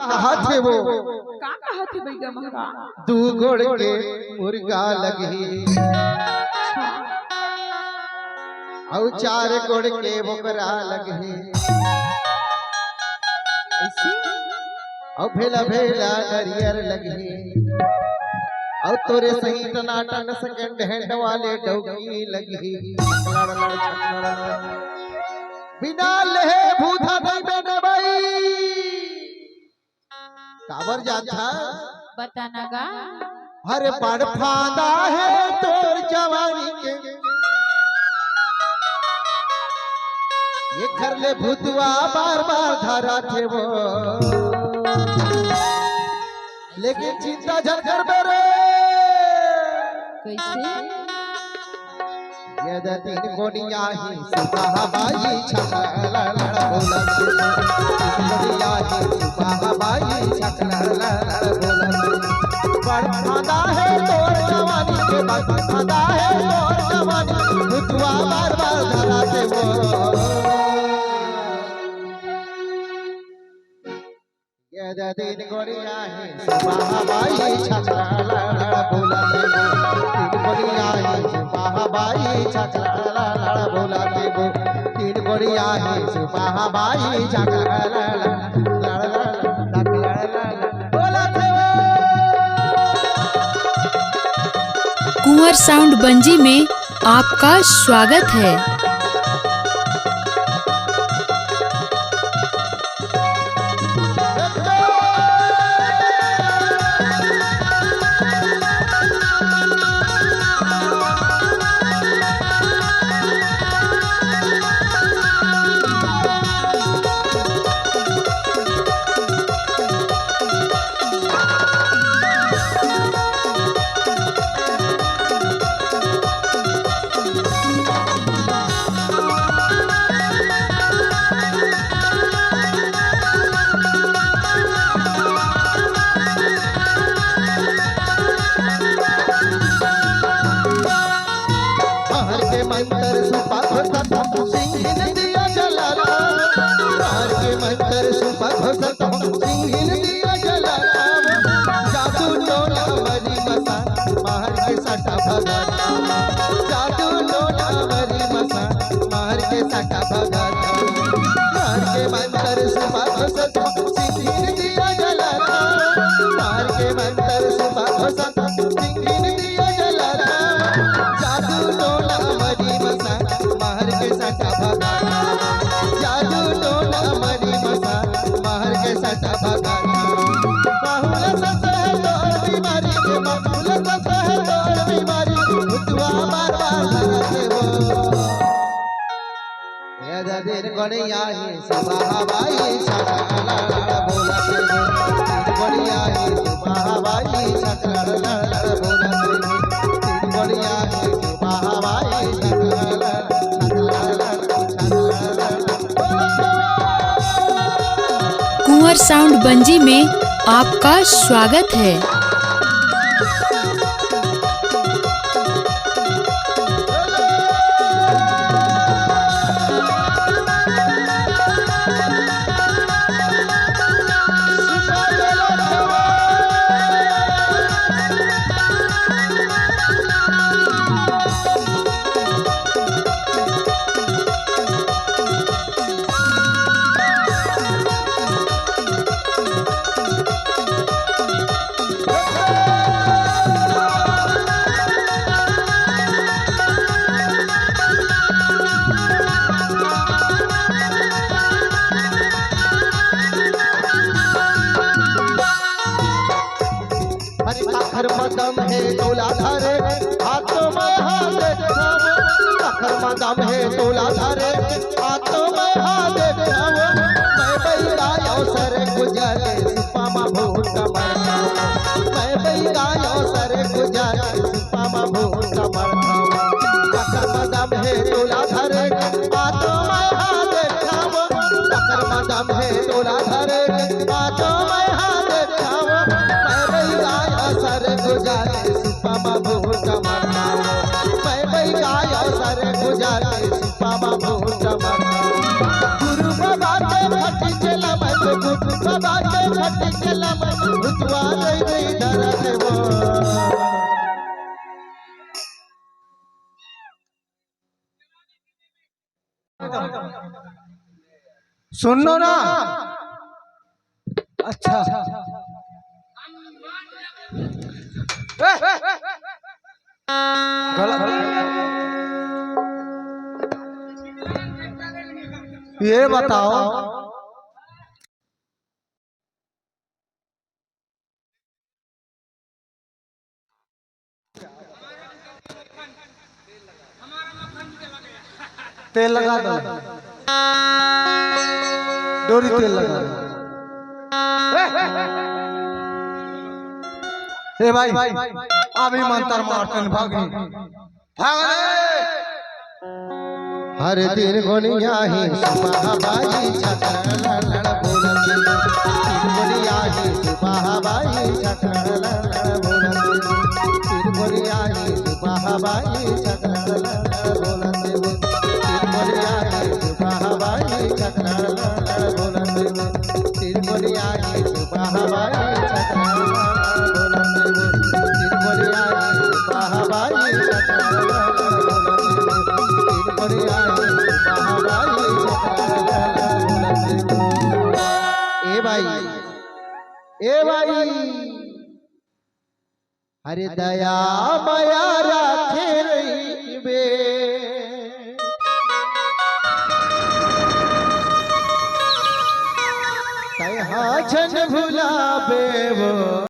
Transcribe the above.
कहा थे वो का कहा थे भैया महाराज? दू गोड़ के मुर्गा लगी और चार गोड़ के बोकरा लगी ऐसी और भेला भेला नरियर लगी और तोरे सही टनाटन सेकंड हैंड वाले डौकी लगी बिना लहे भूथा नहीं बने भाई काबर जाता बताना गा। हर पड़ फादा है तोर जवानी के ये कर ले भूतवा बार बार धारा थे वो लेकिन चिंता जन कर बेरे कैसे ये तीन कोनिया ही सुबह बाई छकला बोला तीन कोनिया ही सुबह बाई छकला बोला पर खादा है तोर जवानी के बाद खादा है तोर जवानी भूतवा बार बार धारा थे वो ये तीन कोनिया ही सुबह बाई छकला बोला तीन कोनिया ही सुबह बाई छकला बोला तीन कोनिया ही सुबह बाई छकला कुंवर साउंड बंजी में आपका स्वागत है। मंत्र सुपा सिंह दिया जला मार के मंत्र सुपा सिंह दिया जला जादू टोला मरी मसा मार के सटा भगा जादू टोला मरी मसा मार के सटा भगा मार के मंत्र सुपा सिंह दिया जला मार के मंत्र सुपा सिंह दिया जला जादू टोला मरी मसा मार के सटा भगा जादू टोला मरी मसा मार के सटा भगा बाहुल सस है तोर बीमारी के बाहुल सस है तोर बीमारी भूतवा बार बार धरते हो ये दिन गणिया ही सुबह बाई छकला बोला तीन गणिया ही सुबह बाई छकला बोला तीन गणिया ही सुबह बाई छकला कुंवर साउंड बंजी में आपका स्वागत है। अखर मदम है तोला धरे हाथों में हाथ देखावो अखर मदम है तोला धरे हाथों में हाथ देखावो मैं बैरायो सर गुजरे सुपामा भूत मरता मैं बैरायो सर गुजरे सुपामा भूत मरता अखर मदम है तोला धरे हाथों में हाथ देखावो अखर मदम है तोला धरे हाथों में हाथ देखावो मैं बैरायो सर गुजारे सुपामा भूत मरता मैं बैरायो सर गुजारे सुपामा भूत मरता गुरु बाबा के भट्टी चला मैं गुरु बाबा के भट्टी चला मैं रुतवा दई दई धरा देवो सुनो ना अच्छा गलत ये बताओ तेल लगा दो डोरी तेल लगा दो ए भाई अभी मंत्र मारते भागी भाग हर दिन गोनिया ही सुबहबाई छकरा लड़ बोलती गोनिया ही सुबहबाई छकरा लड़ बोलती गोनिया ही सुबहबाई छकरा लड़ बोलती गोनिया ही सुबहबाई छकरा लड़ बोलती गोनिया ही सुबहबाई छकरा लड़ बोलती गोनिया ही सुबहबाई छकरा ए भाई अरे दया माया राखे रही बे तहा छन भुला बे वो